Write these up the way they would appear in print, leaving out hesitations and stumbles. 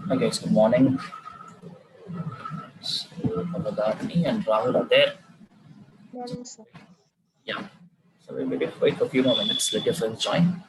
Hi guys, good morning. So, Amadani and Rahul are there. Morning, sir. Yeah. So we maybe wait for a few more minutes. Let your friends join.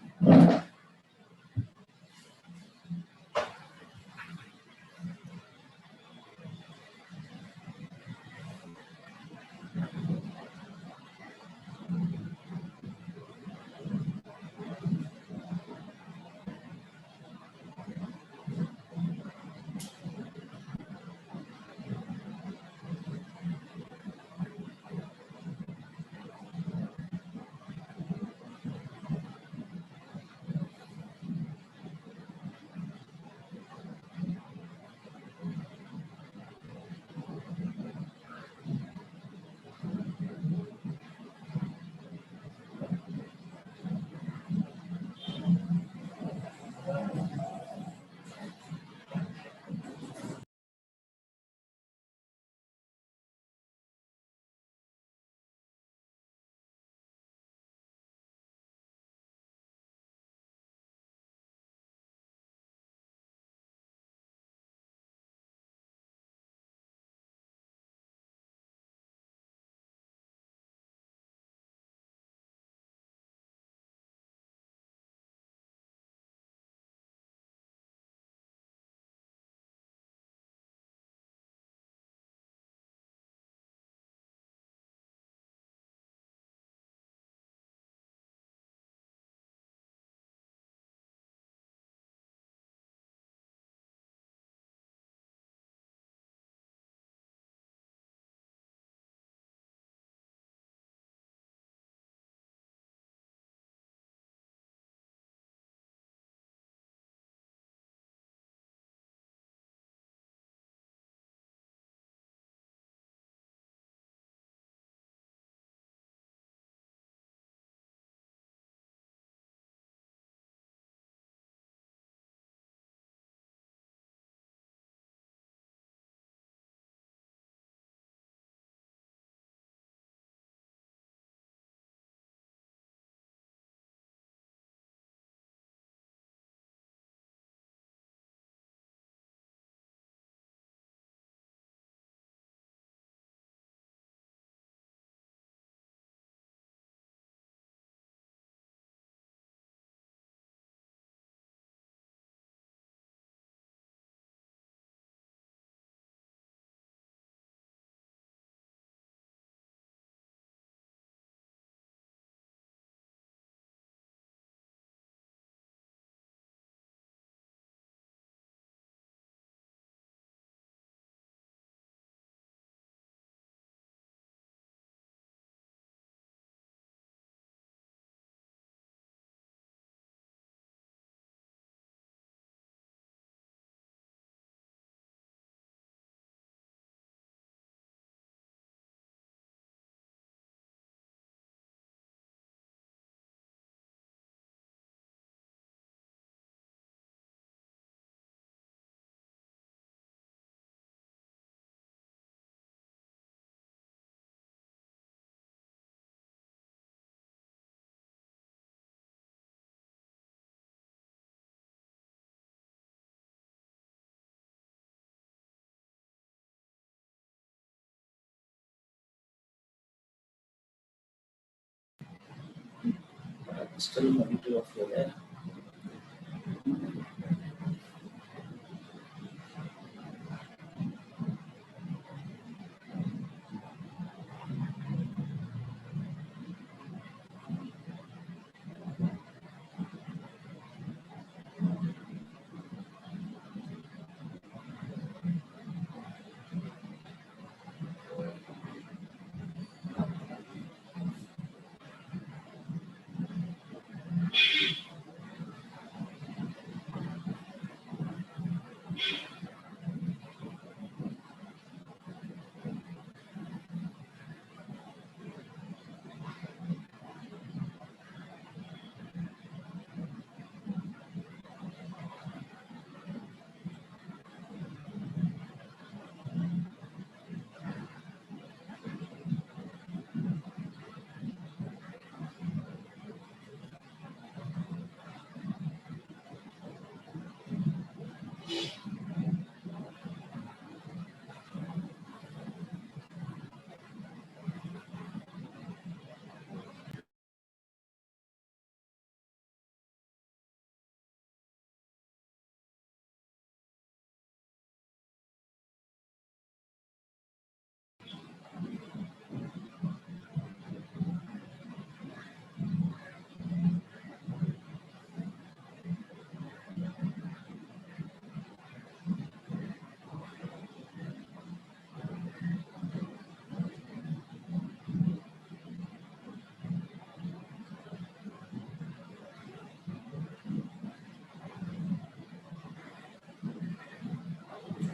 Still only two of you there.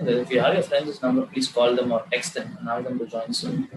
If you have your friends' number, please call them or text them and ask them to join soon.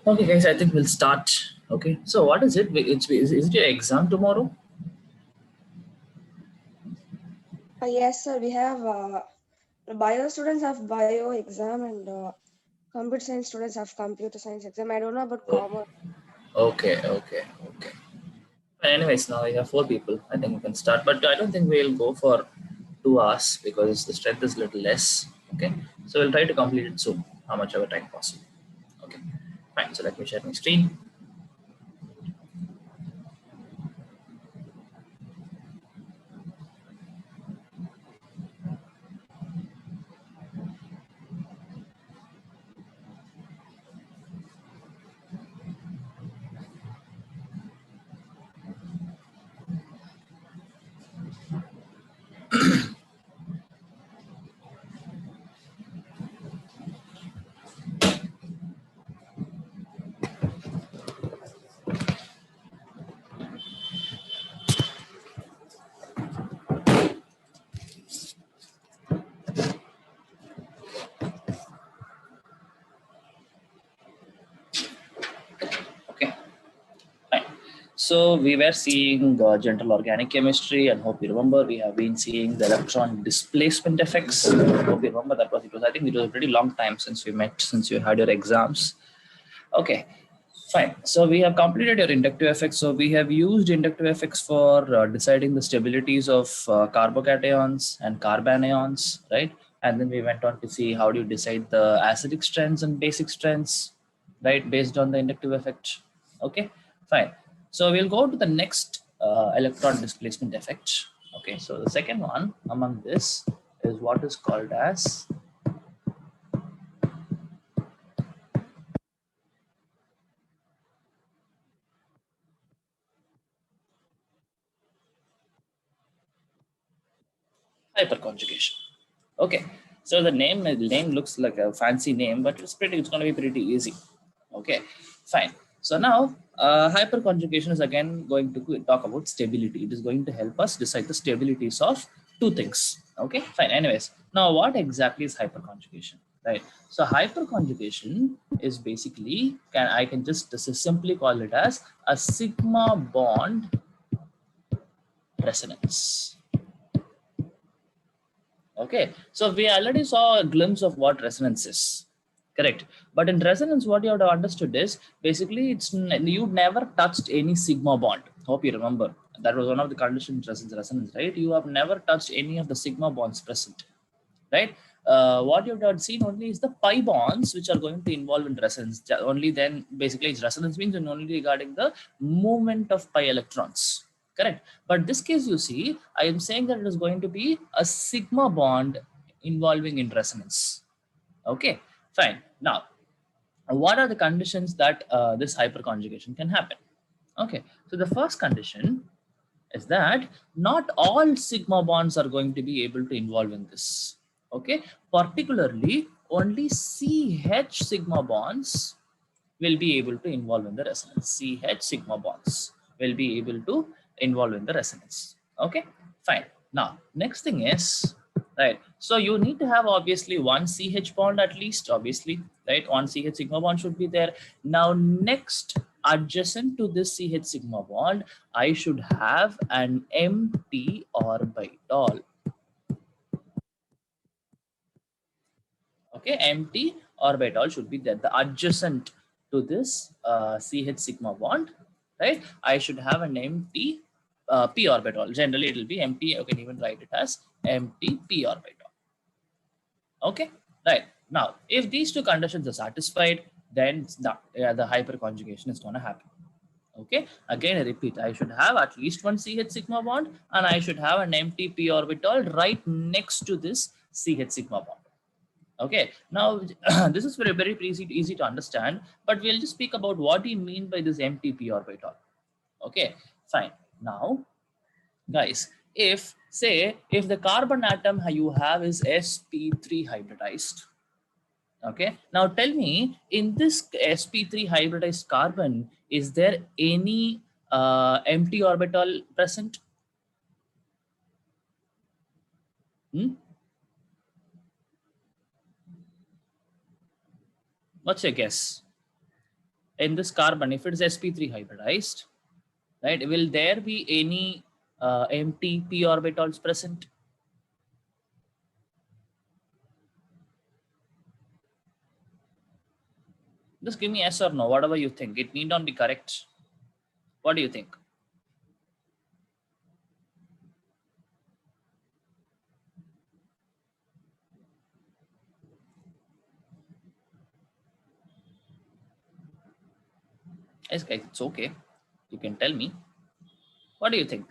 Okay, guys, I think we'll start. Okay, so what is it? Is it your exam tomorrow? Yes, sir. We have bio students have bio exam and computer science students have computer science exam. I don't know about Oh, commerce. okay. Anyways, now we have four people. I think we can start, but I don't think we'll go for 2 hours because the strength is a little less. Okay, so we'll try to complete it soon, how much ever time possible. Okay, fine. So let me share my screen. So we were seeing general organic chemistry, and hope you remember we have been seeing the electron displacement effects. Hope you remember that was it was. I think it was a pretty long time since we met, since you had your exams. Okay, fine. So we have completed your inductive effects. So we have used inductive effects for deciding the stabilities of carbocations and carbanions, right? And then we went on to see how do you decide the acidic strengths and basic strengths, right, based on the inductive effect. Okay, fine. So we'll go to the next electron displacement effect. Okay, so the second one among this is what is called as hyperconjugation. Okay, so the name looks like a fancy name, but it's going to be pretty easy. Okay, fine. So now hyperconjugation is again going to talk about stability. It is going to help us decide the stabilities of two things. Okay, fine. Anyways, now what exactly is hyperconjugation? Right. So hyperconjugation is basically I can just simply call it as a sigma bond resonance. Okay, so we already saw a glimpse of what resonance is, correct? But in resonance, what you have to understood is basically you never touched any sigma bond. Hope you remember that was one of the conditions resonance, right? You have never touched any of the sigma bonds present, right? What you have seen only is the pi bonds which are going to involve in resonance. Only then basically its resonance means only regarding the movement of pi electrons. Correct. But this case, you see, I am saying that it is going to be a sigma bond involving in resonance. Okay, fine. Now, what are the conditions that this hyperconjugation can happen? Okay, so the first condition is that not all sigma bonds are going to be able to involve in this. Okay, particularly only CH sigma bonds will be able to involve in the resonance. CH sigma bonds will be able to involve in the resonance. Okay, fine. Now, next thing is, right, so you need to have obviously one CH bond at least, obviously, right? One CH sigma bond should be there. Now, next, adjacent to this CH sigma bond, I should have an empty orbital. Okay, empty orbital should be there, the adjacent to this CH sigma bond, right? I should have an empty p orbital. Generally it will be empty. You can even write it as empty p orbital. Okay, right. Now if these two conditions are satisfied, then the hyperconjugation is going to happen. Okay, again I repeat, I should have at least one CH sigma bond and I should have an empty p orbital right next to this CH sigma bond. Okay, now this is very easy to understand, but we'll just speak about what do you mean by this empty p orbital. Okay, fine. Now, guys, if the carbon atom you have is sp3 hybridized. Okay, now tell me, in this sp3 hybridized carbon, is there any empty orbital present? What's your guess? In this carbon, if it is sp3 hybridized, right, will there be any empty p orbitals present? Just give me yes or no, whatever you think. It need not be correct. What do you think? Yes, guys, it's okay. You can tell me. What do you think?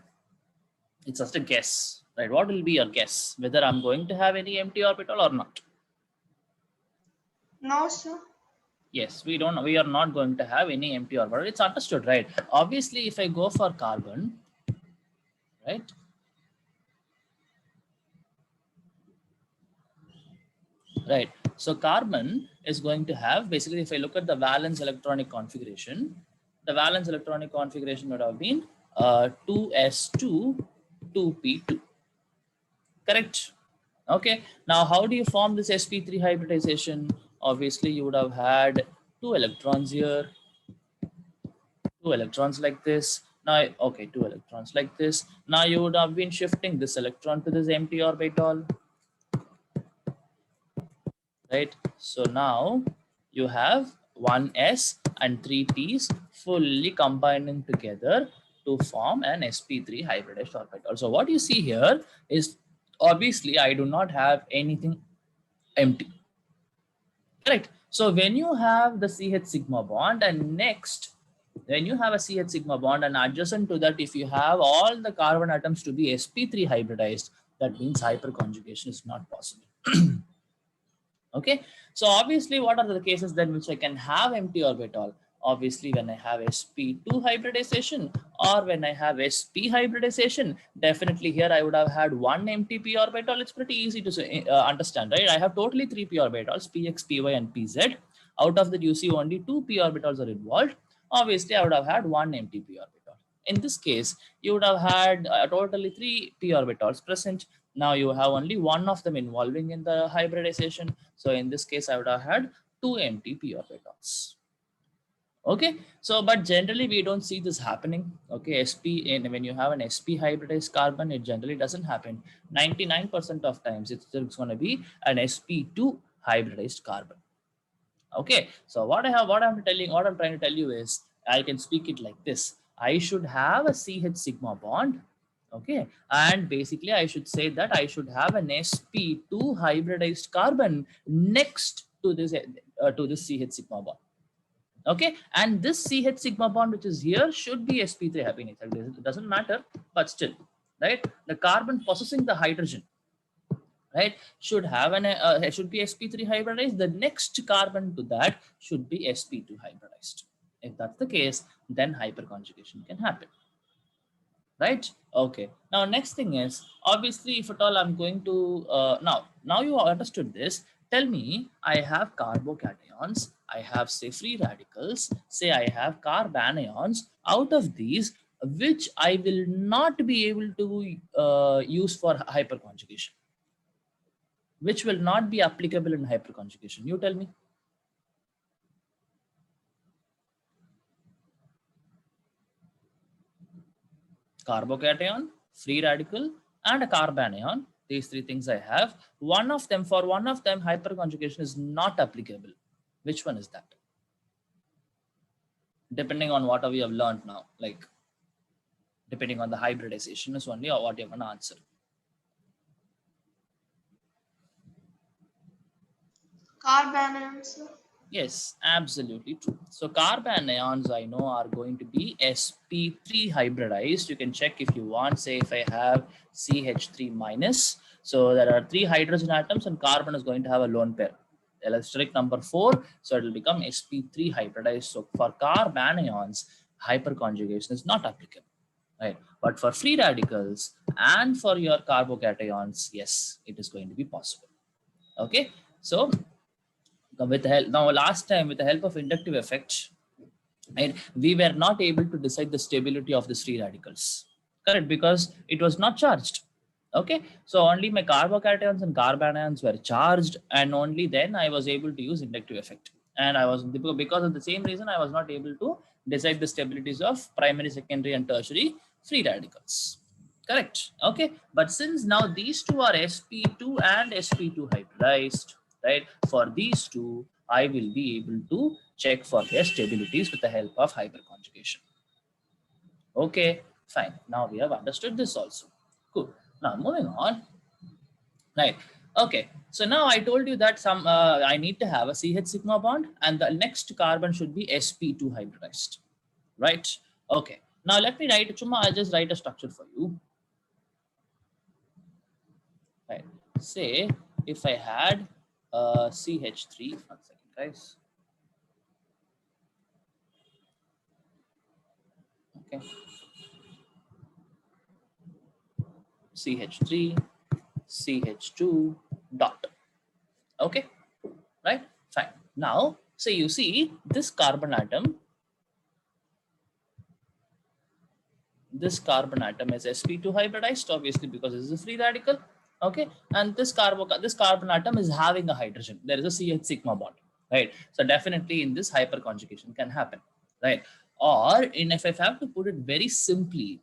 It's just a guess, right? What will be your guess? Whether I'm going to have any empty orbital or not? No, sir. Yes, we are not going to have any empty orbital. It's understood, right? Obviously, if I go for carbon, right? Right. So carbon is going to have, basically, if I look at the valence electronic configuration, the valence electronic configuration would have been 2s2, 2p2. Correct. Okay. Now, how do you form this sp3 hybridization? Obviously, you would have had two electrons here, two electrons like this. Now, okay, 2 electrons like this. Now you would have been shifting this electron to this empty orbital, right? So now you have 1s and 3p's fully combining together to form an sp3 hybridized orbital. So what you see here is obviously I do not have anything empty, correct? So when you have the CH sigma bond, and next when you have a CH sigma bond and adjacent to that, if you have all the carbon atoms to be sp3 hybridized, that means hyperconjugation is not possible. Okay, so obviously what are the cases then which I can have empty orbital? Obviously when I have sp2 hybridization or when I have sp hybridization, definitely here I would have had one empty p orbital. It's pretty easy to say, understand, right? I have totally 3 p orbitals, px, py and pz. Out of that you see only 2 p orbitals are involved. Obviously I would have had one empty p orbital. In this case you would have had totally 3 p orbitals present. Now you have only one of them involving in the hybridization. So in this case, I would have had 2 empty p orbitals. Okay, so but generally we don't see this happening. Okay, sp, and when you have an sp hybridized carbon, it generally doesn't happen. 99% of times it's going to be an sp2 hybridized carbon. Okay, so what I'm trying to tell you is, I can speak it like this. I should have a CH sigma bond. Okay, and basically I should say that I should have an sp2 hybridized carbon next to this CH sigma bond. Okay, and this CH sigma bond which is here should be sp3 happiness. It doesn't matter, but still, right? The carbon possessing the hydrogen, right, should have should be sp3 hybridized. The next carbon to that should be sp2 hybridized. If that's the case, then hyperconjugation can happen, right? Okay, now next thing is, obviously if at all I'm going to now you understood this. Tell me, I have carbocations, I have say free radicals, say I have carbanions. Out of these, which I will not be able to use for hyperconjugation, which will not be applicable in hyperconjugation? You tell me. Carbocation, free radical, and a carbanion. These three things I have. For one of them, hyperconjugation is not applicable. Which one is that? Depending on what we have learned now, like depending on the hybridization is only what you're going to answer. Carbanions. Yes, absolutely true. So carbanions I know are going to be sp3 hybridized. You can check if you want. Say if I have CH3 minus, so there are 3 hydrogen atoms and carbon is going to have a lone pair, allosteric number 4, so it will become sp3 hybridized. So for carbanions, hyperconjugation is not applicable, right? But for free radicals and for your carbocations, yes, it is going to be possible. Okay, so with the help, now last time with the help of inductive effect, right, we were not able to decide the stability of the free radicals, correct, because it was not charged. Okay, so only my carbocations and carbanions were charged, and only then I was able to use inductive effect. And I was, because of the same reason, I was not able to decide the stabilities of primary, secondary and tertiary free radicals, correct? Okay, but since now these two are sp2 and sp2 hybridized, right, for these two I will be able to check for their stabilities with the help of hyperconjugation. Okay, fine. Now we have understood this also. Cool. Now moving on. Right. Okay. So now I told you that I need to have a CH sigma bond, and the next carbon should be sp2 hybridized. Right. Okay. Now let me write. I'll just write a structure for you. Right. Say if I had CH3. 1 second, guys. Okay. CH3, CH2 dot. Okay, right? Fine. Now, so you see this carbon atom. This carbon atom is sp2 hybridized, obviously because this is a free radical. Okay, and this carbon atom is having a hydrogen. There is a CH sigma bond, right? So definitely in this hyperconjugation can happen, right? Or if I have to put it very simply,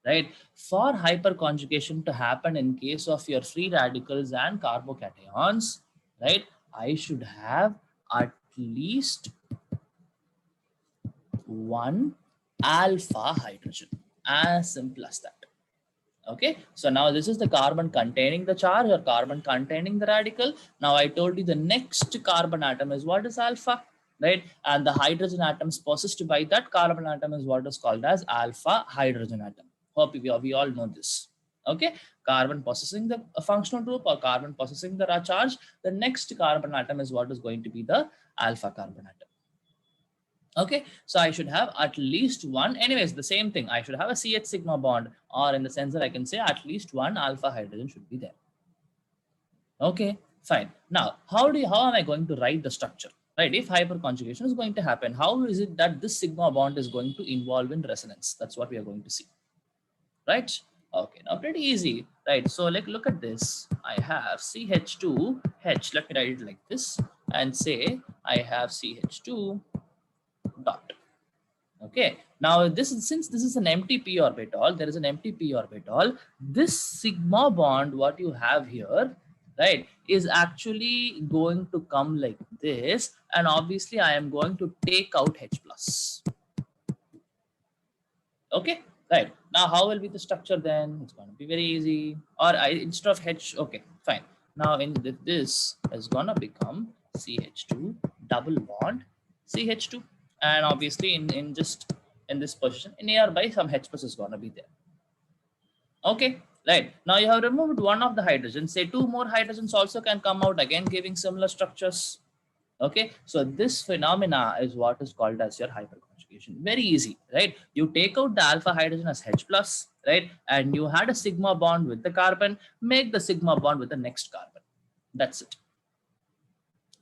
right, for hyperconjugation to happen in case of your free radicals and carbocations, right, I should have at least one alpha hydrogen, as simple as that. Okay, so now this is the carbon containing the charge or carbon containing the radical. Now I told you the next carbon atom is what is alpha, right? And the hydrogen atoms possessed by that carbon atom is what is called as alpha hydrogen atom. Hope we all know this. Okay, carbon possessing the functional group or carbon possessing the charge, the next carbon atom is what is going to be the alpha carbon atom. Okay, so I should have at least one, anyways, the same thing. I should have a CH sigma bond, or in the sense that I can say at least one alpha hydrogen should be there. Okay, fine. Now, how am I going to write the structure? Right, if hyperconjugation is going to happen, how is it that this sigma bond is going to involve in resonance? That's what we are going to see. Right? Okay, now pretty easy. Right, so like look at this. I have CH2H. Let me write it like this and say I have CH2 dot. Okay, now since this is an empty p orbital, there is an empty p orbital. This sigma bond, what you have here, right, is actually going to come like this, and obviously I am going to take out H plus. Okay, right, now how will be the structure then? It's going to be very easy. Or instead of H, okay, fine. Now in this is gonna become CH2 double bond CH2, and obviously in this position in nearby some H plus is gonna be there. Okay, right, now you have removed one of the hydrogens, say two more hydrogens also can come out, again giving similar structures. Okay, so this phenomena is what is called as your hyperconjugation. Very easy, right? You take out the alpha hydrogen as H plus, right, and you had a sigma bond with the carbon, make the sigma bond with the next carbon. That's it.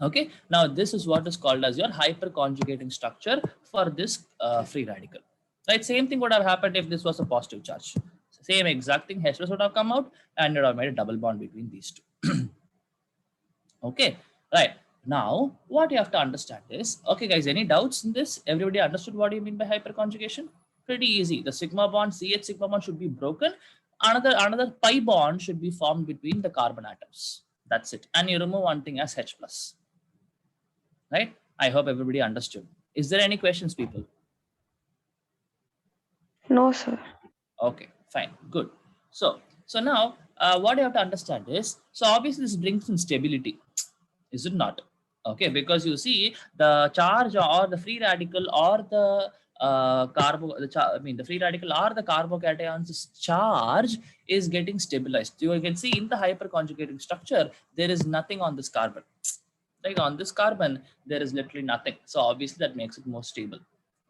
Okay, now this is what is called as your hyperconjugating structure for this free radical. Right, same thing would have happened if this was a positive charge. Same exact thing, H plus would have come out and it would have made a double bond between these two. Okay, right. Now, what you have to understand is, okay guys, any doubts in this? Everybody understood what you mean by hyperconjugation? Pretty easy. The sigma bond, CH sigma bond should be broken. Another pi bond should be formed between the carbon atoms. That's it. And you remove one thing as H plus. Right? I hope everybody understood. Is there any questions, people? No, sir. Okay, fine, good. So now what you have to understand is, so obviously this brings in stability, is it not? Okay, because you see the charge or the free radical or the the free radical or the carbocation's charge is getting stabilized. You can see in the hyperconjugating structure, there is nothing on this carbon. Like on this carbon, there is literally nothing. So obviously that makes it more stable.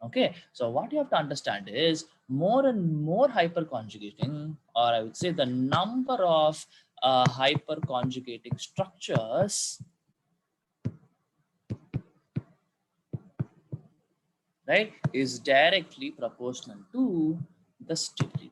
Okay, so what you have to understand is more and more hyperconjugating, or I would say the number of hyperconjugating structures, right, is directly proportional to the stability.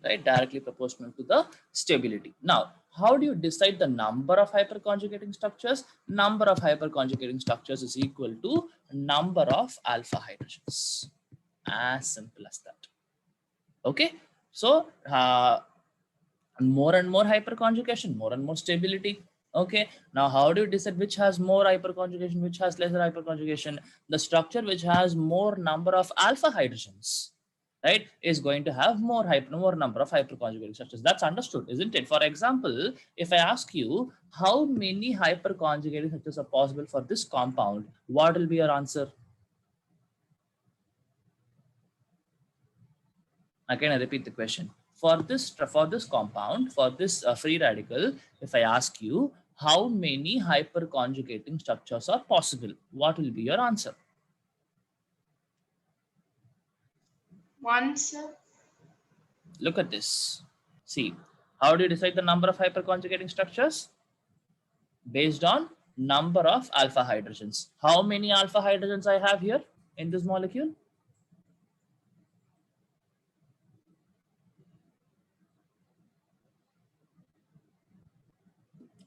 Right, directly proportional to the stability. Now, how do you decide the number of hyperconjugating structures? Number of hyperconjugating structures is equal to number of alpha hydrogens. As simple as that. Okay, so more and more hyperconjugation, more and more stability. Okay, now how do you decide which has more hyperconjugation, which has lesser hyperconjugation? The structure which has more number of alpha hydrogens, right, is going to have more number of hyperconjugating structures. That's understood, isn't it? For example, if I ask you how many hyperconjugating structures are possible for this compound, what will be your answer? Again, I repeat the question. For this compound, for this free radical, if I ask you how many hyperconjugating structures are possible, what will be your answer? One, sir. Look at this. See, how do you decide the number of hyperconjugating structures? Based on number of alpha hydrogens. How many alpha hydrogens I have here in this molecule?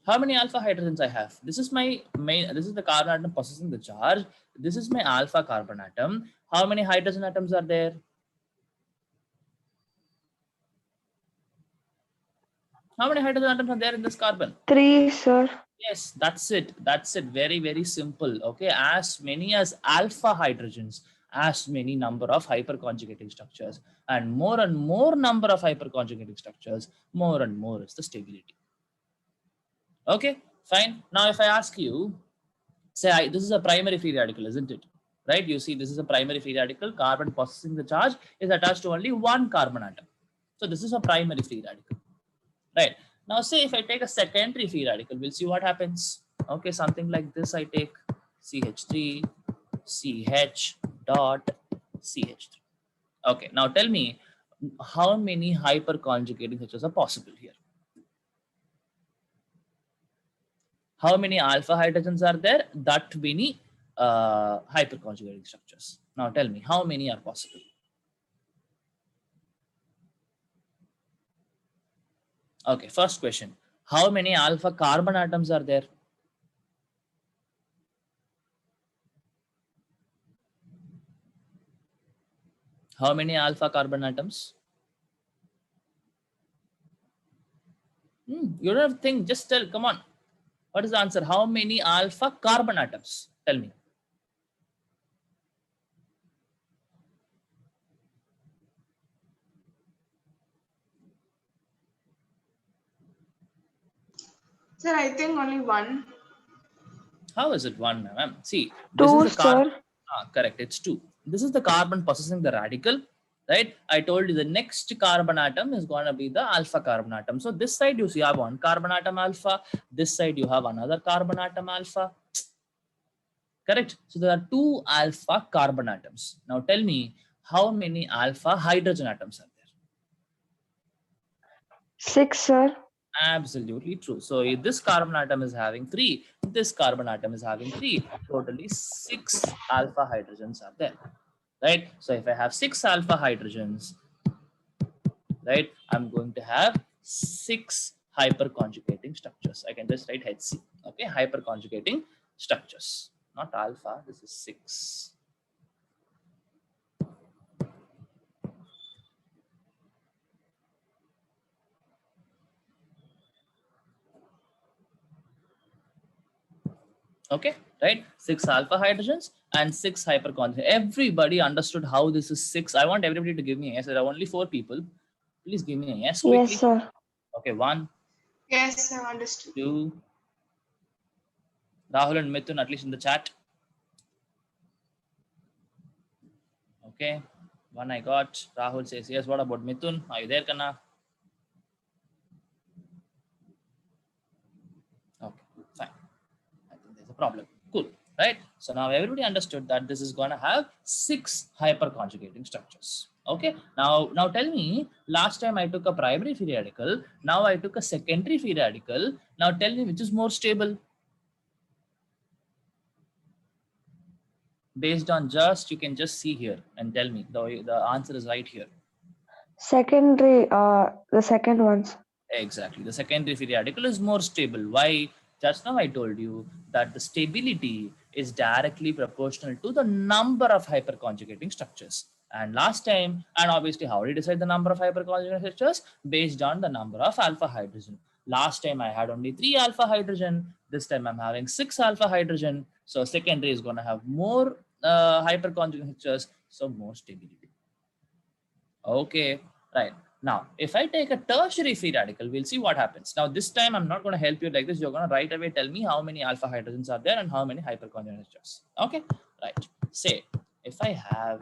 How many alpha hydrogens I have? This is my main, this is the carbon atom possessing the charge. This is my alpha carbon atom. How many hydrogen atoms are there? How many hydrogen atoms are there in this carbon? 3, sir. Yes, that's it. That's it. Very, very simple. Okay. As many as alpha hydrogens, as many number of hyperconjugating structures, and more number of hyperconjugating structures, more and more is the stability. Okay, fine. Now, if I ask you, say this is a primary free radical, isn't it? Right? You see, this is a primary free radical. Carbon possessing the charge is attached to only one carbon atom. So this is a primary free radical. Right. Now, say if I take a secondary free radical, we'll see what happens. Okay, something like this. I take CH3, CH dot CH3. Okay, now tell me how many hyperconjugating structures are possible here? How many alpha hydrogens are there? That many hyperconjugating structures. Now tell me how many are possible? Okay, first question. How many alpha carbon atoms are there? How many alpha carbon atoms? You don't have to think, just tell, come on. What is the answer? How many alpha carbon atoms? Tell me. Sir, I think only one. How is it one, ma'am? See, this 2, is the carbon. sir. Correct, it's 2. This is the carbon possessing the radical, right? I told you the next carbon atom is going to be the alpha carbon atom. So this side you see have one carbon atom alpha. This side you have another carbon atom alpha. Correct. So there are 2 alpha carbon atoms. Now tell me how many alpha hydrogen atoms are there? 6, sir. Absolutely true. So if this carbon atom is having 3, this carbon atom is having 3. Totally 6 alpha hydrogens are there, right? So if I have 6 alpha hydrogens, right, I'm going to have 6 hyperconjugating structures. I can just write HC. Okay, hyperconjugating structures, not alpha. This is 6. Okay, right? 6 alpha hydrogens and 6 hyperconjugating. Everybody understood how this is 6. I want everybody to give me a yes. There are only 4 people. Please give me a yes quickly. Yes, sir. Okay, 1, Yes, sir, understood. 2. Rahul and Mithun, at least in the chat. Okay, 1 I got. Rahul says yes. What about Mithun? Are you there, Kanna? Okay, fine. I think there's a problem. Cool, right? So now everybody understood that this is going to have 6 hyperconjugating structures. Okay, now tell me, last time I took a primary free radical, now I took a secondary free radical. Now tell me which is more stable? Based on just, you can just see here and tell me. The answer is right here. Secondary, the second ones. Exactly. The secondary free radical is more stable. Why? Just now I told you that the stability is directly proportional to the number of hyperconjugating structures. And last time, and obviously how do you decide the number of hyperconjugating structures? Based on the number of alpha hydrogen. Last time I had only 3 alpha hydrogen. This time I'm having 6 alpha hydrogen. So secondary is going to have more hyperconjugating structures, so more stability. Okay, right. Now, if I take a tertiary free radical, we'll see what happens. Now, this time I'm not going to help you like this. You're going to right away tell me how many alpha hydrogens are there and how many hyperconjugating structures. Okay, right. Say, if I have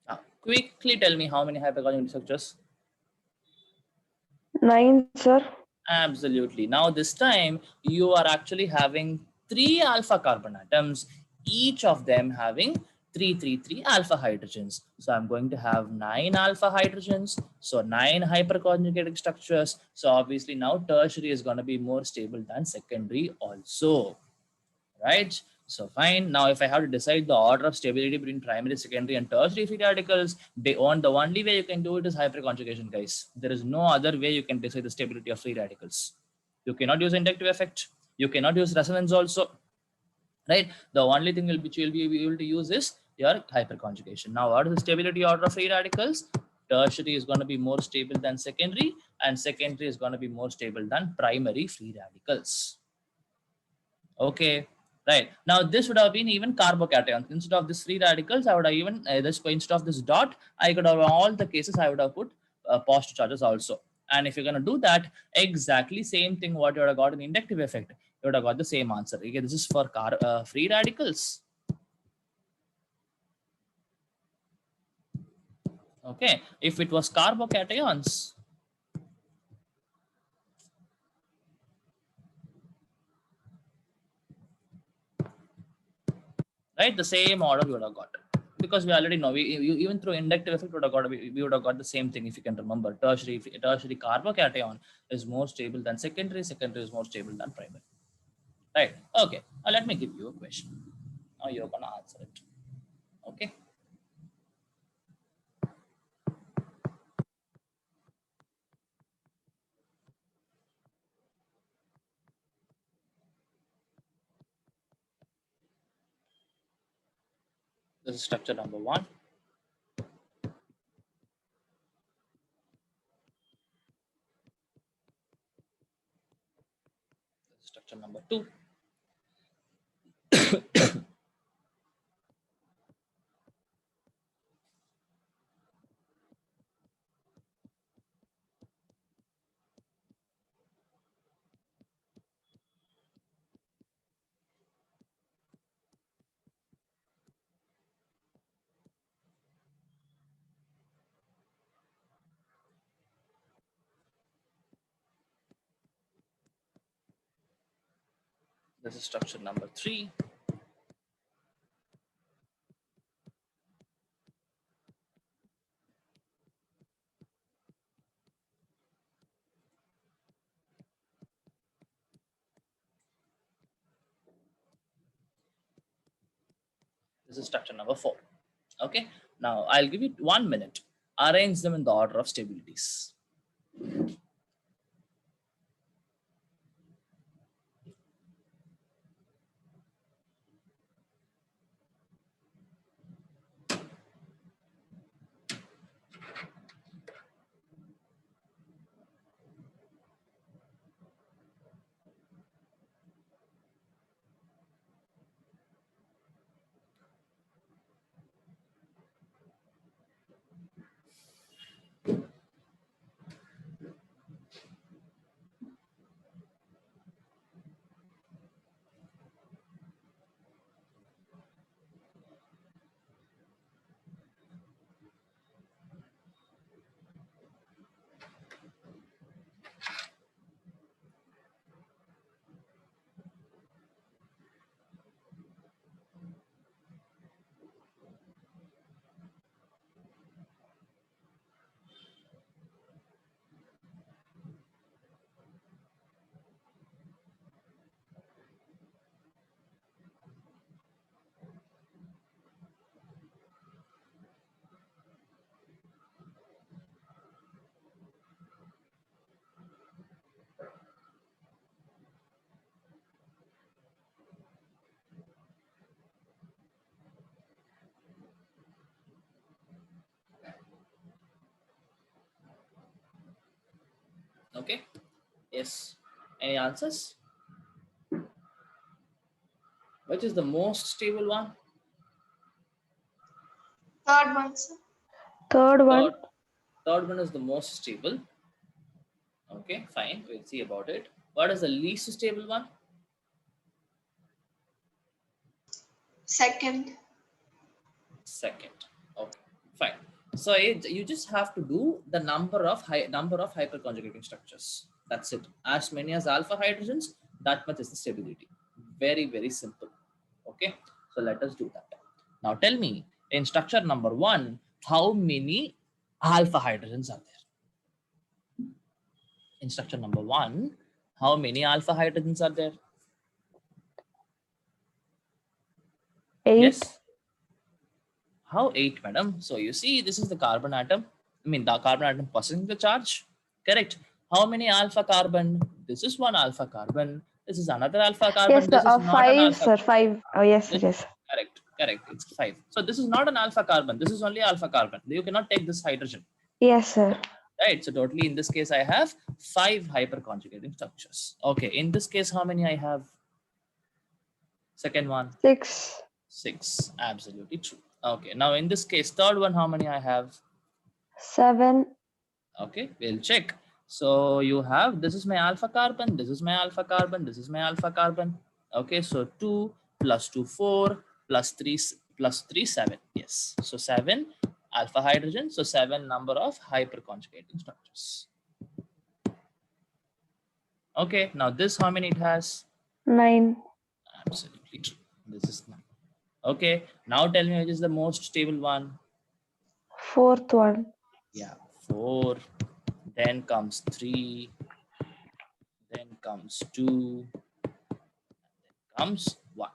now, quickly tell me how many hyperconjugating structures. 9, sir. Absolutely. Now, this time you are actually having 3 alpha carbon atoms, each of them having 3 alpha hydrogens. So I'm going to have 9 alpha hydrogens. So 9 hyperconjugating structures. So obviously now tertiary is going to be more stable than secondary also, right? So fine. Now, if I have to decide the order of stability between primary, secondary, and tertiary free radicals, the only way you can do it is hyperconjugation, guys. There is no other way you can decide the stability of free radicals. You cannot use inductive effect. You cannot use resonance also, right? The only thing which you'll be able to use is your hyperconjugation. Now, what is the stability order of free radicals? Tertiary is going to be more stable than secondary, and secondary is going to be more stable than primary free radicals. Okay, right. Now this would have been even carbocations. Instead of this free radicals, I would have even instead of this dot, I could have all the cases I would have put positive charges also. And if you're going to do that, exactly same thing what you would have got in inductive effect, you would have got the same answer. Okay, this is for free radicals. Okay, if it was carbocations, right, the same order you would have got, because we already know even through inductive effect we would have got the same thing. If you can remember, tertiary carbocation is more stable than secondary is more stable than primary, right? Okay, now let me give you a question. Now you're gonna answer it. Okay, this is structure number 1. This is structure number 2. This is structure number 3. This is structure number 4. Okay, now I'll give you 1 minute. Arrange them in the order of stabilities. Okay, yes, any answers? Which is the most stable one? Third one, sir. Third one. Third one is the most stable. Okay, fine, we'll see about it. What is the least stable one? Second. Second. Okay, fine. So you just have to do the number of hyperconjugating structures. That's it. As many as alpha hydrogens, that much is the stability. Very, very simple. Okay, so let us do that. Now tell me, in structure number 1, how many alpha hydrogens are there? In structure number 1, how many alpha hydrogens are there? Yes. How 8, madam? So you see, this is the carbon atom. I mean, the carbon atom possessing the charge. Correct. How many alpha carbon? This is one alpha carbon. This is another alpha carbon. Yes, This is not an 5, alpha. sir. 5. Oh, yes, This, yes. correct. Correct. It's 5. So this is not an alpha carbon. This is only alpha carbon. You cannot take this hydrogen. Yes, sir. Right. So totally in this case, I have 5 hyperconjugating structures. Okay. In this case, how many I have? Second one. 6. 6. Absolutely true. Okay. Now in this case, third one, how many I have? 7. Okay, we'll check. So you have, this is my alpha carbon, this is my alpha carbon, this is my alpha carbon. Okay, so 2 plus 2, 4 plus 3, plus 3, 7. Yes, so 7 alpha hydrogen. So 7 number of hyperconjugating structures. Okay, now this, how many it has? 9. Absolutely true. This is 9. Okay, now tell me which is the most stable one. 4th one. Yeah, 4. Then comes 3. Then comes 2. Comes 1.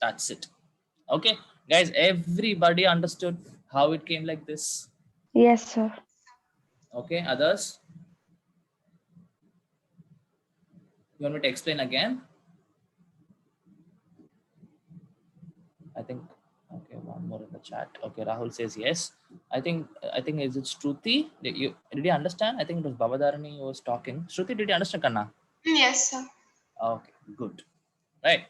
That's it. Okay, guys, everybody understood how it came like this? Yes, sir. Okay, others? You want me to explain again? I think, okay, one more in the chat. Okay, Rahul says yes. I think is it Shruti? Did you understand? I think it was Babadharani who was talking. Shruti, did you understand, Kanna? Yes, sir. Okay, good. Right.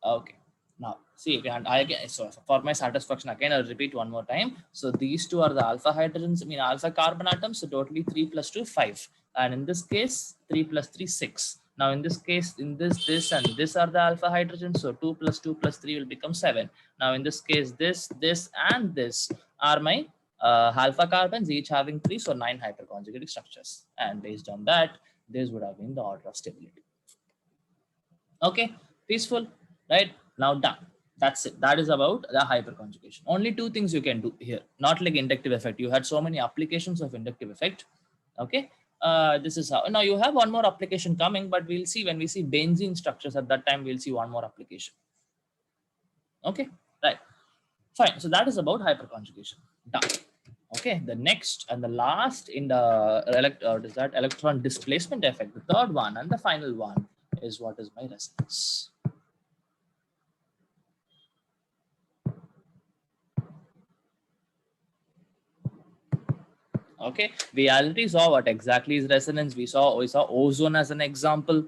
Okay. Now, see, and I again, so for my satisfaction, again, I'll repeat one more time. So these two are the alpha hydrogens, I mean alpha carbon atoms. So totally 3 plus 2, 5. And in this case, 3 plus 3, 6. Now in this case, in this and this are the alpha hydrogens. So 2 plus 2 plus 3 will become 7. Now in this case, this and this are my alpha carbons, each having 3. So 9 hyperconjugated structures. And based on that, this would have been the order of stability. Okay, peaceful, right? Now done. That's it. That is about the hyperconjugation. Only 2 things you can do here, not like inductive effect. You had so many applications of inductive effect. Okay, this is how. Now you have one more application coming, but we'll see when we see benzene structures. At that time, we'll see one more application. Okay, right, fine. So that is about hyperconjugation. Done. Okay, the next and the last in the is that electron displacement effect. The third one and the final one is what is my resonance. Okay, we already saw what exactly is resonance. We saw ozone as an example.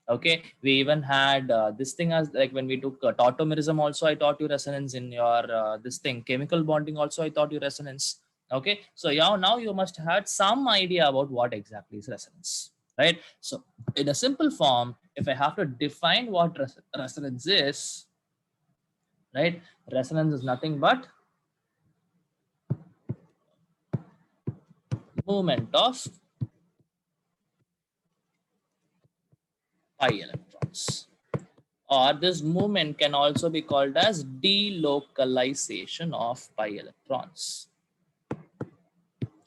Okay, we even had this thing as like when we took tautomerism also, I taught you resonance. In your this thing chemical bonding also, I taught you resonance. Okay, so yeah, now you must have had some idea about what exactly is resonance, right? So in a simple form, if I have to define what resonance is, right, resonance is nothing but movement of pi electrons. Or this movement can also be called as delocalization of pi electrons.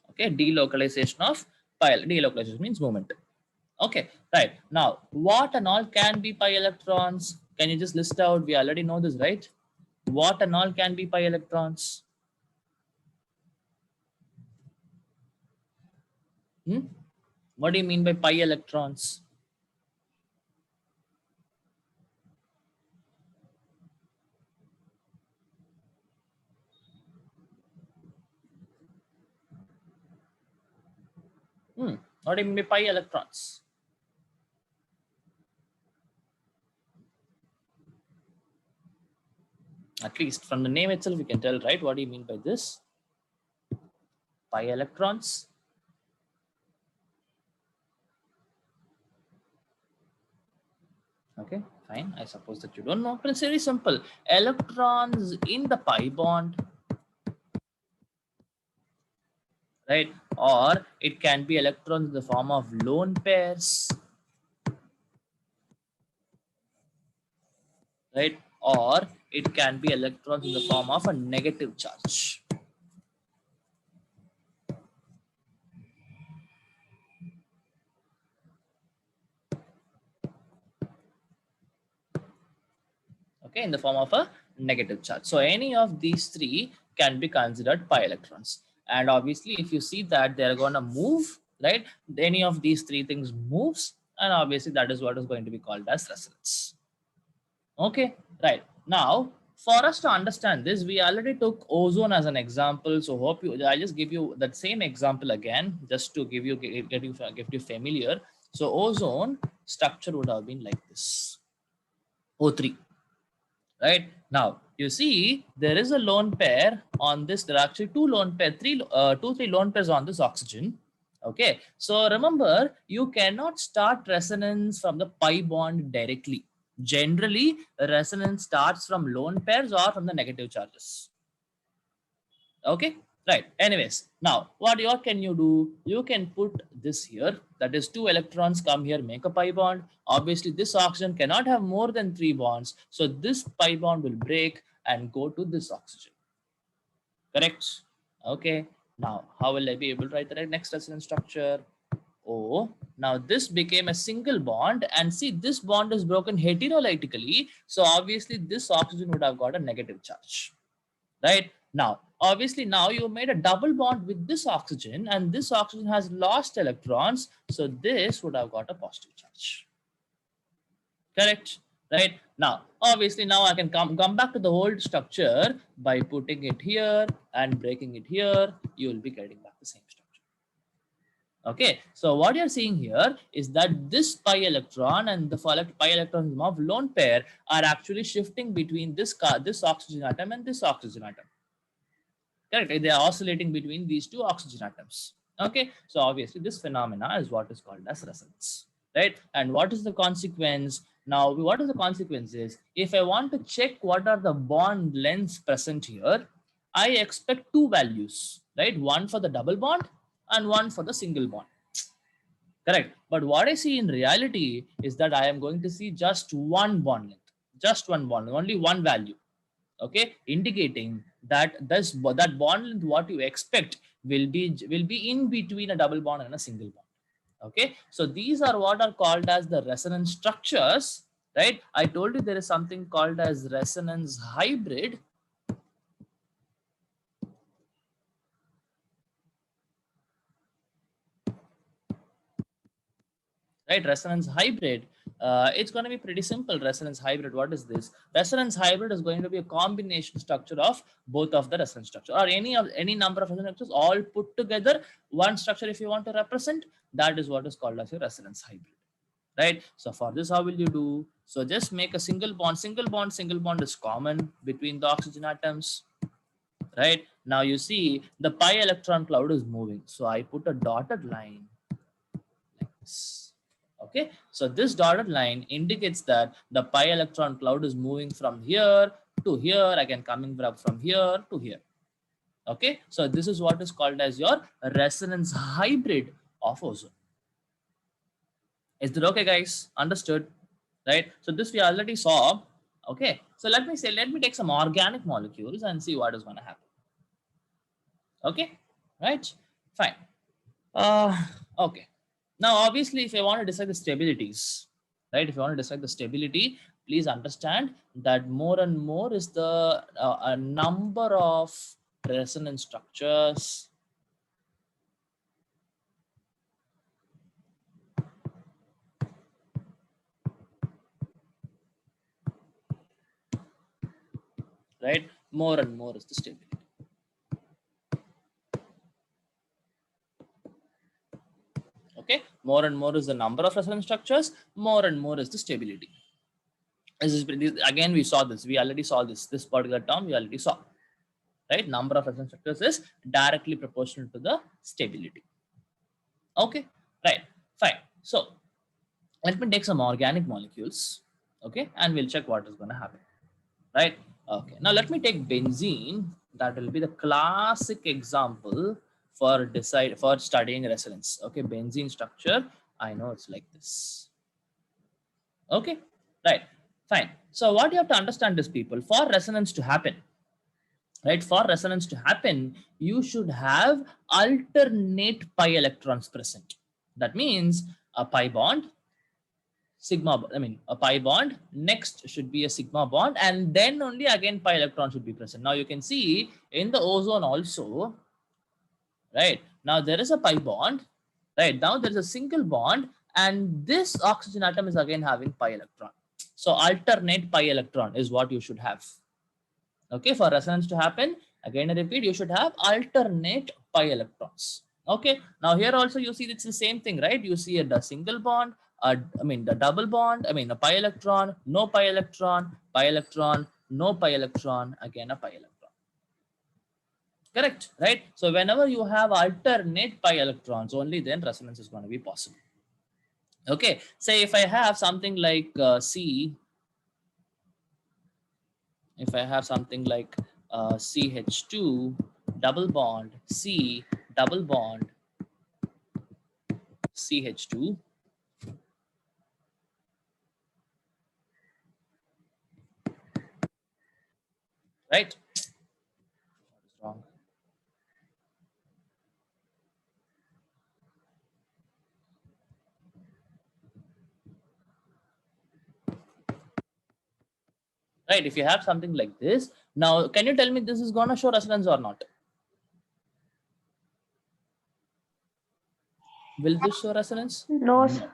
Okay, delocalization of pi. Delocalization means movement. Okay, right. Now, what and all can be pi electrons? Can you just list out? We already know this, right? What and all can be pi electrons? What do you mean by pi electrons? What do you mean by pi electrons? At least from the name itself, you can tell, right? What do you mean by this? Pi electrons. Okay, fine. I suppose that you don't know, but it's very simple. Electrons in the pi bond, right? Or it can be electrons in the form of lone pairs, right? Or it can be electrons in the form of a negative charge. Okay, in the form of a negative charge. So any of these three can be considered pi electrons. And obviously, if you see that they're going to move, right? Any of these three things moves, and obviously that is what is going to be called as resonance. Okay, right. Now, for us to understand this, we already took ozone as an example. So hope you, I'll just give you that same example again, just to give you, get you familiar. So ozone structure would have been like this, O3. Right now, you see there is a lone pair on this. There are actually two lone pair, three lone pairs on this oxygen. Okay, so remember, you cannot start resonance from the pi bond directly. Generally, resonance starts from lone pairs or from the negative charges. Okay, right. Anyways, now what can you do? You can put this here. That is, two electrons come here, make a pi bond. Obviously, this oxygen cannot have more than 3 bonds. So this pi bond will break and go to this oxygen. Correct? Okay. Now, how will I be able to write the next resonance structure? Oh, now this became a single bond, and see, this bond is broken heterolytically. So obviously this oxygen would have got a negative charge. Right? Now, obviously, now you made a double bond with this oxygen, and this oxygen has lost electrons. So this would have got a positive charge. Correct? Right? Now, obviously, now I can come back to the old structure by putting it here and breaking it here. You will be getting back the same structure. Okay, so what you're seeing here is that this pi electron and the pi electrons of lone pair are actually shifting between this oxygen atom and this oxygen atom. Correct. They are oscillating between these two oxygen atoms. Okay. So obviously this phenomena is what is called as resonance. Right. And what is the consequence? Now, what is the consequence is, if I want to check what are the bond lengths present here, I expect two values, right? One for the double bond and one for the single bond. Correct. But what I see in reality is that I am going to see just one bond length, just one bond, only one value. Okay, indicating that that bond length what you expect will be in between a double bond and a single bond. Okay, so these are what are called as the resonance structures, right? I told you there is something called as resonance hybrid. Right, resonance hybrid. It's going to be pretty simple. Resonance hybrid, what is this? Resonance hybrid is going to be a combination structure of both of the resonance structure, or any number of resonance structures all put together. One structure, if you want to represent, that is what is called as a resonance hybrid. Right. So for this, how will you do? So just make a single bond. Single bond is common between the oxygen atoms. Right. Now you see the pi electron cloud is moving. So I put a dotted line like this. Okay, so this dotted line indicates that the pi electron cloud is moving from here to here, again coming from here to here. Okay, so this is what is called as your resonance hybrid of ozone. Is that okay, guys? Understood? Right? So this we already saw. Okay, so let me take some organic molecules and see what is going to happen. Okay, right? Fine. Okay. Now, obviously, if I want to decide the stabilities, right? If you want to decide the stability, please understand that more and more is the a number of resonance structures. Right? More and more is the stability. Okay, more and more is the number of resonance structures, more and more is the stability. Again, we saw this, we already saw this particular term we already saw, right? Number of resonance structures is directly proportional to the stability. Okay, right, fine. So let me take some organic molecules, okay, and we'll check what is going to happen, right? Okay, now let me take benzene. That will be the classic example for studying resonance. Okay, benzene structure, I know it's like this. Okay, right, fine. So what you have to understand is, people, for resonance to happen, right, for resonance to happen, you should have alternate pi electrons present. That means a pi bond sigma, I mean a pi bond, next should be a sigma bond, and then only again pi electron should be present. Now you can see in the ozone also, right? Now there is a pi bond, right? Now there is a single bond, and this oxygen atom is again having pi electron. So alternate pi electron is what you should have. Okay, for resonance to happen, again I repeat, you should have alternate pi electrons. Okay, now here also you see it's the same thing, right? You see a single bond, I mean the double bond, I mean a pi electron, no pi electron, pi electron, no pi electron, again a pi electron. Correct, right? So whenever you have alternate pi electrons, only then resonance is going to be possible. Okay, say if I have something like C, if I have something like CH2 double bond C double bond CH2, right? What is wrong? Right, if you have something like this, now can you tell me this is going to show resonance or not? Will this show resonance? No, sir.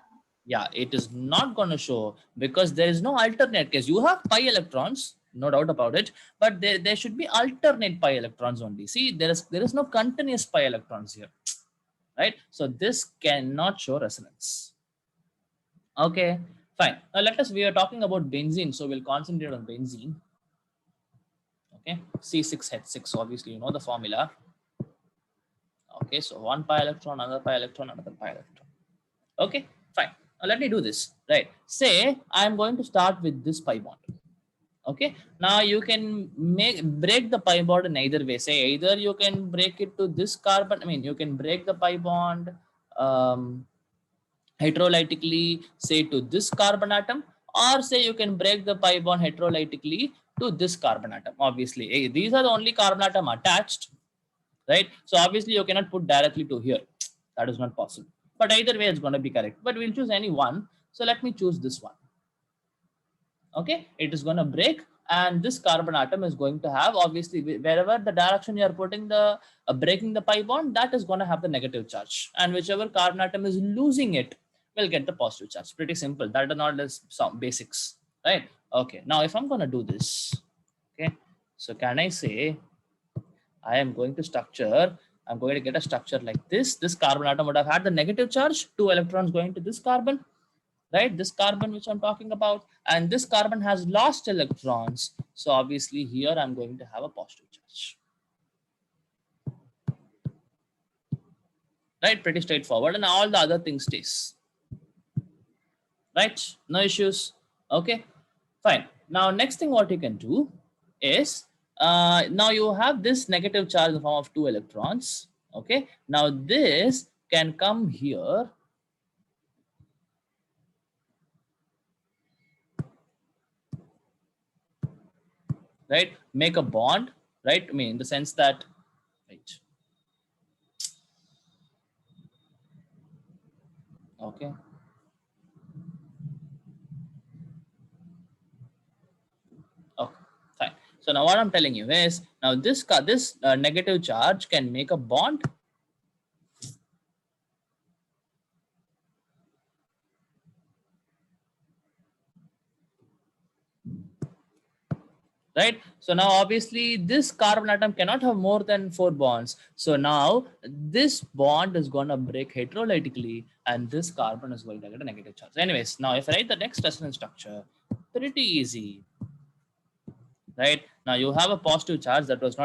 Yeah, it is not going to show because there is no alternate case. You have pi electrons, no doubt about it, but there should be alternate pi electrons only. See, there is no continuous pi electrons here, right? So this cannot show resonance. Okay, fine. Now we are talking about benzene, so we'll concentrate on benzene. Okay, C6H6, obviously you know the formula. Okay, so one pi electron, another pi electron, another pi electron. Okay, fine. Now let me do this, right? Say I'm going to start with this pi bond. Okay, now you can break the pi bond in either way. Say either you can break it to this carbon, I mean you can break the pi bond heterolytically, say to this carbon atom, or say you can break the pi bond heterolytically to this carbon atom. Obviously these are the only carbon atom attached, right? So obviously you cannot put directly to here, that is not possible, but either way it's going to be correct, but we'll choose any one. So let me choose this one. Okay, it is going to break, and this carbon atom is going to have, obviously wherever the direction you are putting the breaking the pi bond, that is going to have the negative charge, and whichever carbon atom is losing it will get the positive charge. Pretty simple. That are not some basics, right? Okay, now if I'm going to do this, okay, so can I say I am going to structure, I'm going to get a structure like this. This carbon atom would have had the negative charge, 2 electrons going to this carbon, right? This carbon which I'm talking about, and this carbon has lost electrons. So obviously here I'm going to have a positive charge. Right, pretty straightforward, and all the other things stays. Right, no issues. Okay, fine. Now next thing what you can do is, now you have this negative charge in the form of 2 electrons. Okay, now this can come here, right? Make a bond, right? I mean, in the sense that, right? Okay. Okay, fine. So now what I'm telling you is, now this negative charge can make a bond. Right, so now obviously this carbon atom cannot have more than 4 bonds. So now this bond is going to break heterolytically, and this carbon is going to get a negative charge. Anyways, now if I write the next resonance structure, pretty easy. Right, now you have a positive charge that was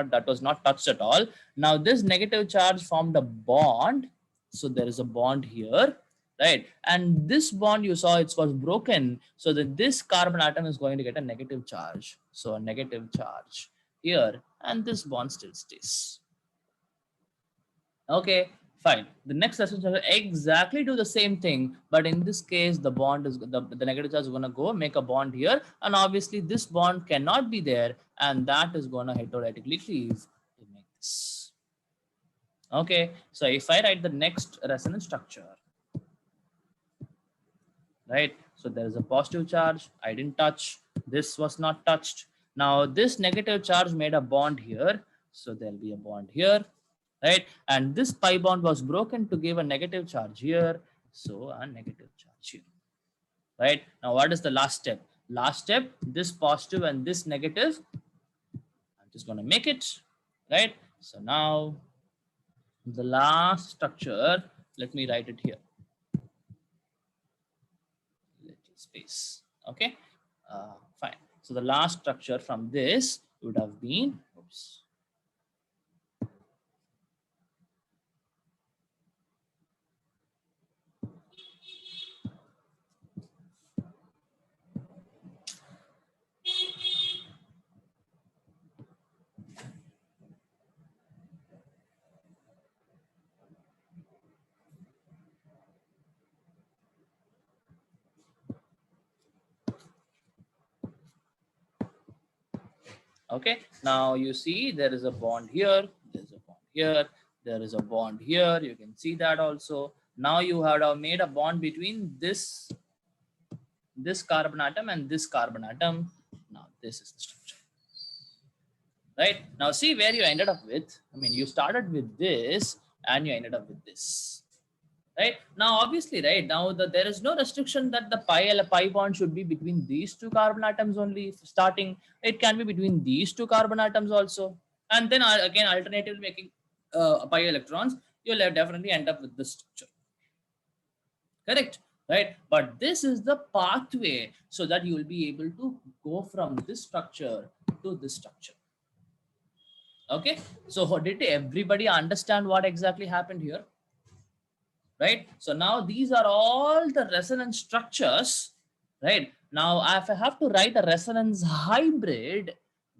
not touched at all. Now this negative charge formed a bond, so there is a bond here, right? And this bond you saw it was broken, so that this carbon atom is going to get a negative charge. So a negative charge here, and this bond still stays. Okay, fine. The next resonance structure exactly do the same thing, but in this case the bond is the negative charge is going to go make a bond here, and obviously this bond cannot be there, and that is going to heterolytically cleave to make this. Okay, so if I write the next resonance structure, right? So there is a positive charge. I didn't touch. This was not touched. Now this negative charge made a bond here. So there'll be a bond here, right? And this pi bond was broken to give a negative charge here. So a negative charge here, right? Now what is the last step? Last step, this positive and this negative, I'm just going to make it, right? So now the last structure, let me write it here. Little space, okay? Fine. So the last structure from this would have been, oops. Okay, now you see there is a bond here, there's a bond here, there is a bond here. You can see that also. Now you have made a bond between this carbon atom and this carbon atom. Now this is the structure. Right, now see where you ended up with. I mean, you started with this and you ended up with this. Right, now obviously, right now there is no restriction that the pi bond should be between these two carbon atoms only starting. It can be between these two carbon atoms also, and then again alternatively making pi electrons, you'll definitely end up with this structure. Correct, right? But this is the pathway so that you will be able to go from this structure to this structure. Okay, so did everybody understand what exactly happened here? Right, so now these are all the resonance structures. Right, now if I have to write a resonance hybrid,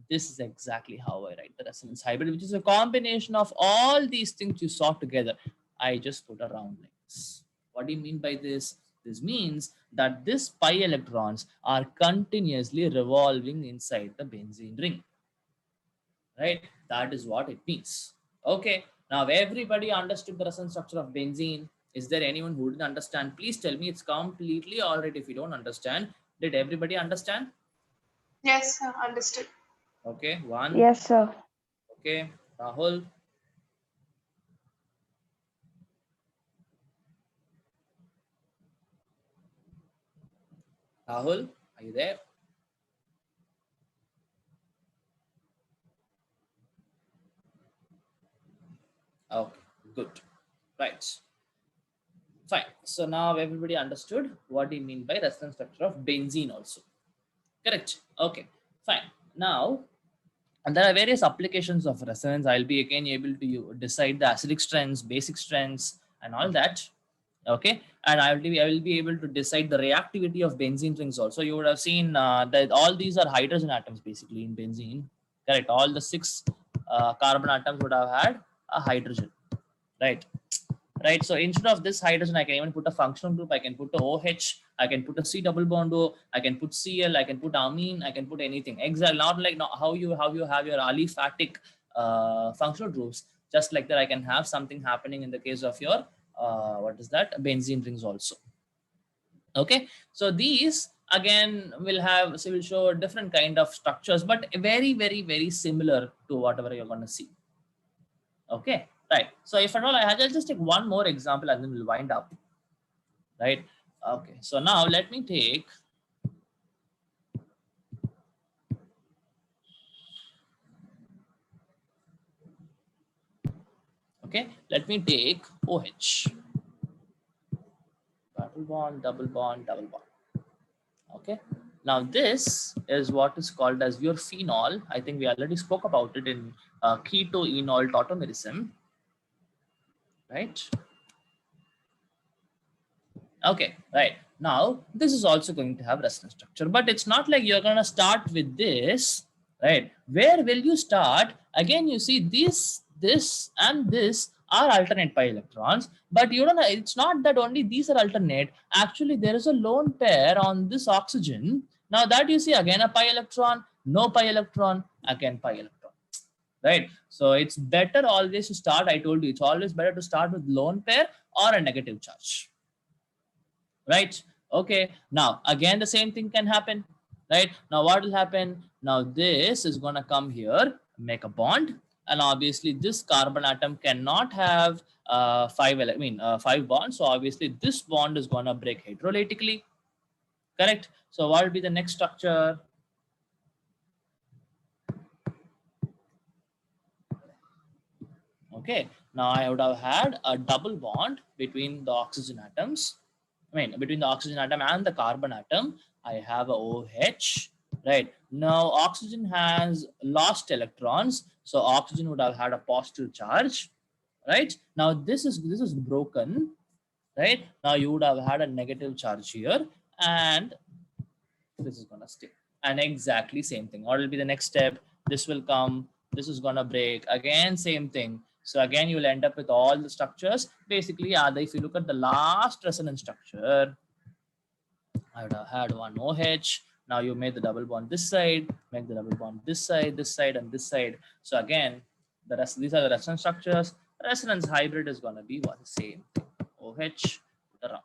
this is exactly how I write the resonance hybrid, which is a combination of all these things you saw together. I just put a round like this. What do you mean by this? This means that these pi electrons are continuously revolving inside the benzene ring. Right, that is what it means. Okay, now everybody understood the resonance structure of benzene. Is there anyone who didn't understand? Please tell me. It's completely all right if you don't understand. Did everybody understand? Yes, sir, understood. Okay, one. Yes, sir. Okay, Rahul. Rahul, are you there? Okay, good. Right. Fine. So now everybody understood what do you mean by resonance structure of benzene also. Correct. Okay, fine. Now, and there are various applications of resonance. I'll be again able to decide the acidic strengths, basic strengths, and all that. Okay, and I will be able to decide the reactivity of benzene rings also. You would have seen that all these are hydrogen atoms basically in benzene. Correct. All the 6 carbon atoms would have had a hydrogen. Right. Right, so instead of this hydrogen, I can even put a functional group. I can put a OH, I can put a C double bond O, I can put Cl, I can put amine, I can put anything. Exactly, not like how you have your aliphatic functional groups. Just like that, I can have something happening in the case of your what is that, benzene rings also. Okay, so these again will show different kind of structures, but very, very, very similar to whatever you're going to see. Okay, right. So if at all, I'll just take one more example and then we'll wind up. Right. Okay. So now let me take. Okay. Let me take OH. Double bond, double bond, double bond. Okay. Now this is what is called as your phenol. I think we already spoke about it in keto-enol tautomerism. Right. Okay, right. Now, this is also going to have resonance structure, but it's not like you're going to start with this, right? Where will you start? Again, you see this and this are alternate pi electrons, but you don't know, it's not that only these are alternate. Actually, there is a lone pair on this oxygen. Now that you see again a pi electron, no pi electron, again pi electron, right? So it's better always to start. I told you, it's always better to start with lone pair or a negative charge. Right. Okay, now again the same thing can happen, right? Now what will happen? Now this is gonna come here, make a bond, and obviously this carbon atom cannot have five bonds. So obviously this bond is gonna break hydrolytically, correct? So what will be the next structure? Okay, now I would have had a double bond between the oxygen atoms. Between the oxygen atom and the carbon atom, I have a OH, right? Now, oxygen has lost electrons, so oxygen would have had a positive charge, right? Now, this is broken, right? Now, you would have had a negative charge here, and this is gonna stay. And exactly same thing. What will be the next step? This will come, this is gonna break. Again, same thing. So again, you'll end up with all the structures. Basically, if you look at the last resonance structure, I would have had one OH. Now you made the double bond this side, make the double bond this side, and this side. So again, these are the resonance structures. Resonance hybrid is gonna be what? Same thing. OH around.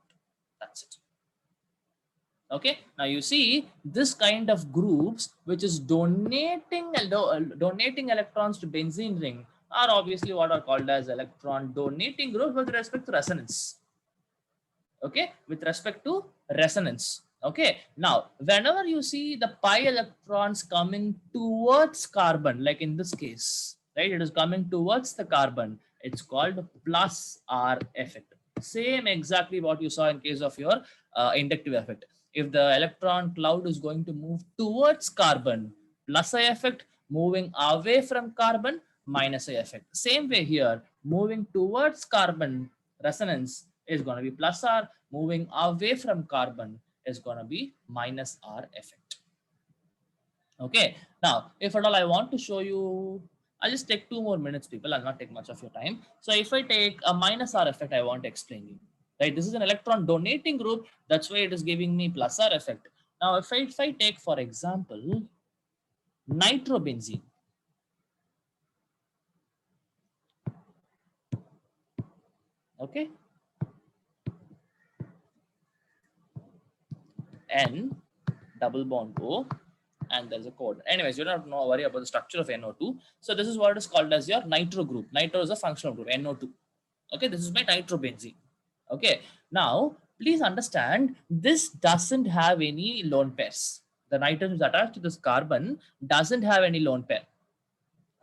That's it. Okay, now you see this kind of groups which is donating electrons to benzene ring are obviously what are called as electron donating groups with respect to resonance. Okay, with respect to resonance. Okay, now whenever you see the pi electrons coming towards carbon, like in this case, right, it is coming towards the carbon, it's called plus R effect. Same exactly what you saw in case of your inductive effect. If the electron cloud is going to move towards carbon, plus I effect, moving away from carbon, minus I effect. Same way here, moving towards carbon, resonance is going to be plus R, moving away from carbon is going to be minus R effect. Okay, now if at all I want to show you, I'll just take 2 more minutes, people. I'll not take much of your time. So if I take a minus R effect, I want to explain you. Right, this is an electron donating group. That's why it is giving me plus R effect. Now, if I take, for example, nitrobenzene. Okay, N double bond O, and there's a code. Anyways, you don't have to worry about the structure of NO2. So this is what is called as your nitro group. Nitro is a functional group, NO2. Okay, this is my nitrobenzene. Okay, now please understand this doesn't have any lone pairs. The nitrogen is attached to this carbon doesn't have any lone pair.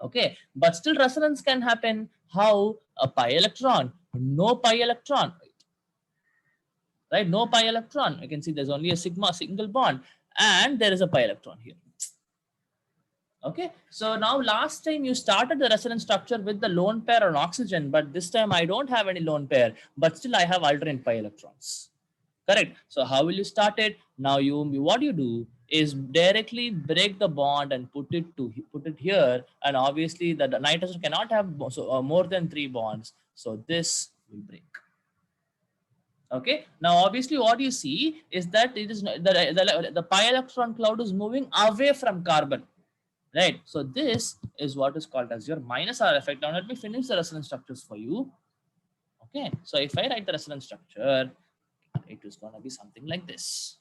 Okay, but still resonance can happen. How? A pi electron, no pi electron, right? No pi electron. You can see there's only a sigma single bond, and there is a pi electron here. Okay, so now last time you started the resonance structure with the lone pair on oxygen, but this time I don't have any lone pair, but still I have alternate pi electrons. Correct. So how will you start it? Now what you do is directly break the bond and put it here, and obviously the nitrogen cannot have more than 3 bonds, so this will break. Okay, now obviously what you see is that it is the pi electron cloud is moving away from carbon, right? So this is what is called as your minus R effect. Now let me finish the resonance structures for you. Okay, so if I write the resonance structure, it is going to be something like this,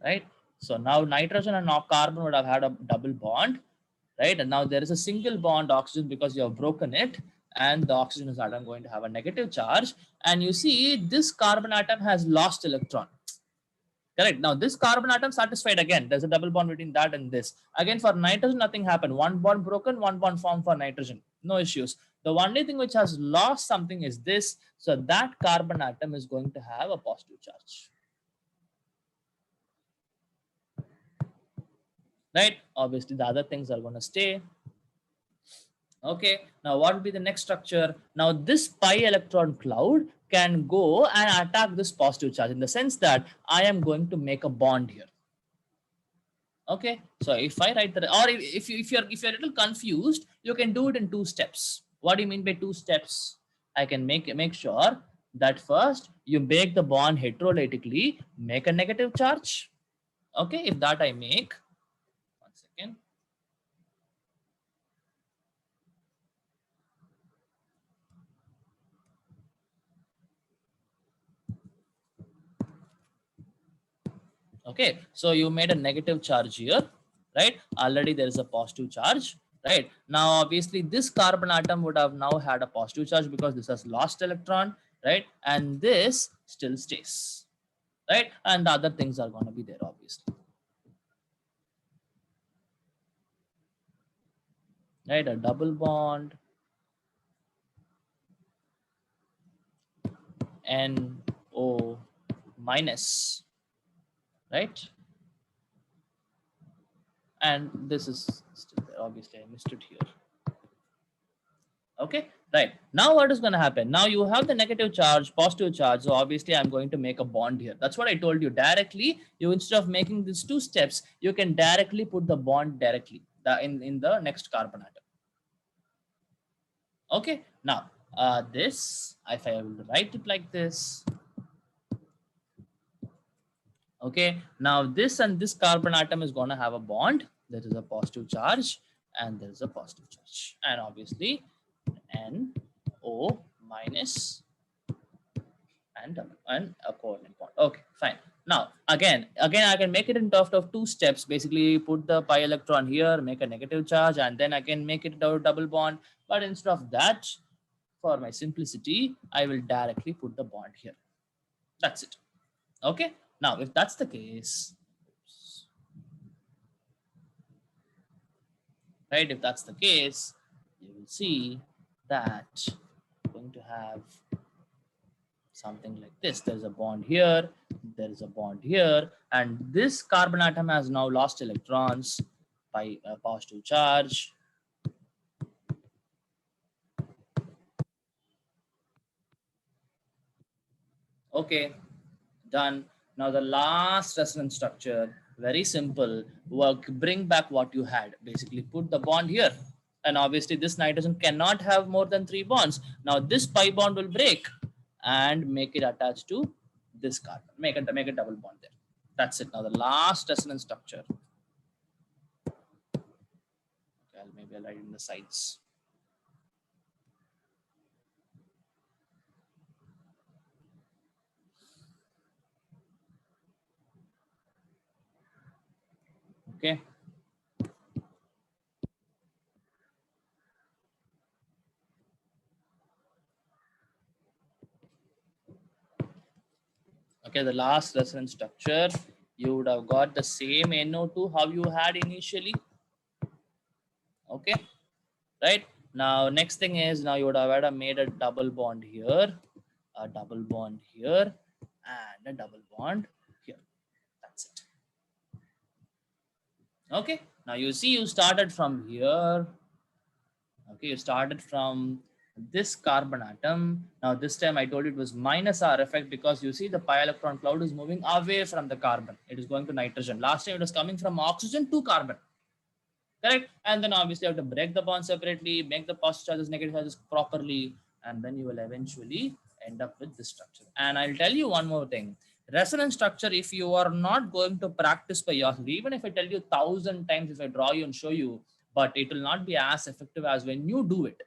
right? So now nitrogen and carbon would have had a double bond, right? And now there is a single bond oxygen because you have broken it, and the oxygen is atom going to have a negative charge. And you see this carbon atom has lost electron. Correct. Now this carbon atom satisfied again. There's a double bond between that and this. Again, for nitrogen, nothing happened. One bond broken, one bond formed for nitrogen. No issues. The only thing which has lost something is this. So that carbon atom is going to have a positive charge. Right? Obviously, the other things are going to stay. Okay, now what will be the next structure? Now this pi electron cloud can go and attack this positive charge in the sense that I am going to make a bond here. Okay, so if I write that, or if you're a little confused, you can do it in 2 steps. What do you mean by 2 steps? I can make sure that first you make the bond heterolytically, make a negative charge. Okay, if that I make, 1 second. Okay, so you made a negative charge here, right? Already there is a positive charge, right? Now, obviously, this carbon atom would have now had a positive charge because this has lost electron, right? And this still stays, right? And the other things are going to be there, obviously, right? A double bond, NO minus, right? And this is still there. Obviously, I missed it here. Okay, right. Now what is going to happen? Now you have the negative charge, positive charge. So obviously I'm going to make a bond here. That's what I told you. Directly, you instead of making these two steps, you can directly put the bond directly in the next carbon atom. Okay, now this, if I will write it like this. Okay, now this and this carbon atom is going to have a bond. There is a positive charge and there is a positive charge. And obviously NO minus and a coordinate bond. Okay, fine. Now again I can make it in terms of two steps. Basically put the pi electron here, make a negative charge, and then I can make it a double bond. But instead of that, for my simplicity, I will directly put the bond here. That's it. Okay, now if that's the case, right, if that's the case, you will see that I'm going to have something like this. There's a bond here, there is a bond here, and this carbon atom has now lost electrons by a positive charge. Okay, done. Now the last resonance structure, very simple. Work, bring back what you had. Basically put the bond here. And obviously this nitrogen cannot have more than 3 bonds. Now this pi bond will break and make it attached to this carbon. Make a double bond there. That's it. Now the last resonance structure. Okay, maybe I'll write it in the sides. Okay. Okay, the last resonance structure, you would have got the same NO2 how you had initially. Okay, right? Now, next thing is, now you would have had made a double bond here, a double bond here, and a double bond here. That's it. Okay, now you see you started from here. Okay, you started from this carbon atom. Now this time I told you it was minus R effect because you see the pi electron cloud is moving away from the carbon. It is going to nitrogen. Last time it was coming from oxygen to carbon. Correct? And then obviously you have to break the bond separately, make the positive charges, negative charges properly, and then you will eventually end up with this structure. And I'll tell you one more thing. Resonance structure, if you are not going to practice by yourself, even if I tell you 1,000 times, if I draw you and show you, but it will not be as effective as when you do it.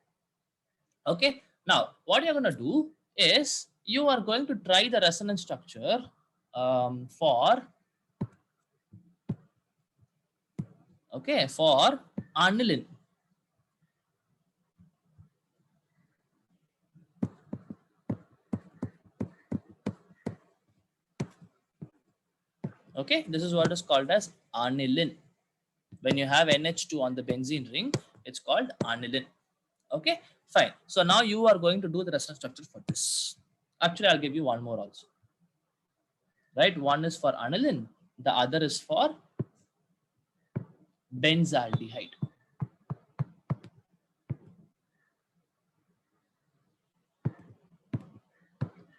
Okay, now what you're going to do is you are going to try the resonance structure for aniline. Okay, this is what is called as aniline. When you have NH2 on the benzene ring, it's called aniline. Okay, fine. So now you are going to do the resonance structure for this. Actually, I'll give you one more also. Right, one is for aniline, the other is for benzaldehyde.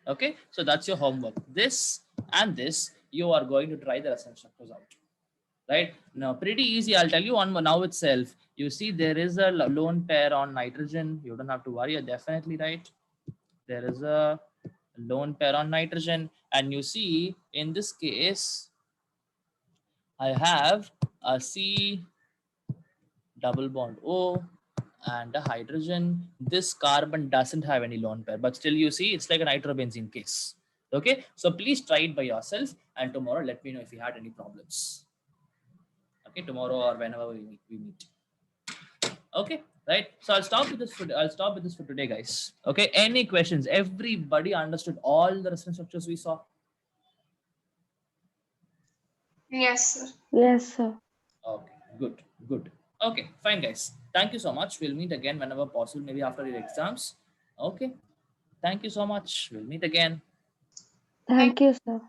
Okay, so that's your homework. This and this, you are going to try the resonance structures out. Right now, pretty easy. I'll tell you one more now itself. You see, there is a lone pair on nitrogen. You don't have to worry. You're definitely right. There is a lone pair on nitrogen, and you see, in this case, I have a C double bond O and a hydrogen. This carbon doesn't have any lone pair, but still you see it's like a nitrobenzene case. Okay, so please try it by yourself, and tomorrow let me know if you had any problems. Okay, tomorrow or whenever we meet. Okay, right. So I'll stop with this for today, guys. Okay, any questions? Everybody understood all the reference structures we saw? Yes, sir. Yes, sir. Okay, good, good. Okay, fine, guys. Thank you so much. We'll meet again whenever possible, maybe after your exams. Okay, thank you so much. We'll meet again. Thank Thank you, sir.